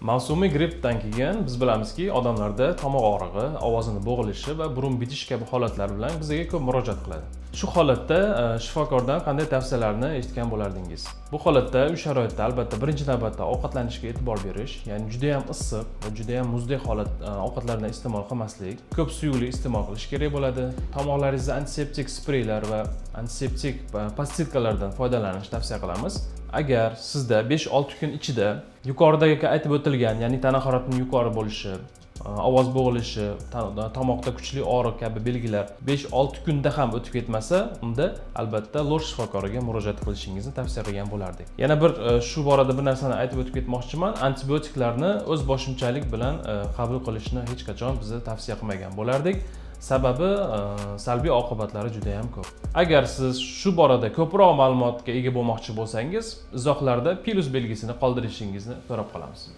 Mavsumiy grippdan keyin biz bilamizki, odamlarda tomoq og'rig'i, ovozini bo'g'ilishi va burun bitish kabi holatlar bilan bizga ko'p murojaat qiladi. Shu holatda shifokordan qanday tavsiyalarni eshitgan bo'lardingiz? Bu holatda, uy sharoitida albatta birinchi navbatda ovqatlanishga e'tibor berish, ya'ni juda ham issiq va juda ham muzdek ovqatlarni iste'mol qilmaslik, ko'p suyuqlik iste'mol qilish kerak bo'ladi. Tomoqlaringizda antiseptik spreylar va antiseptik pastitkalardan foydalanish tavsiya qilamiz. Agar sizda 5-6 kun ichida yuqoridagi aytib o'tilgan, ya'ni tana haroratining yuqori bo'lishi, ovoz bo'g'ilishi, tomoqda kuchli og'riq kabi belgilar 5-6 kunda ham o'tib ketmasa, unda albatta lor shifokoriga murojaat qilishingizni tavsiya qilgan bo'lardik. Yana bir shu borada bir narsani aytib o'tib ketmoqchiman. Antibiotiklarni o'z boshimchalik bilan qabul qilishni hech qachon biz tavsiya qilmagan bo'lardik. Sababi salbiy oqibatlari juda ham ko'p. Agar siz shu borada ko'proq ma'lumotga ega bo'lmoqchi bo'lsangiz, izohlarda plus belgisini qoldirishingizni so'rab qolamiz.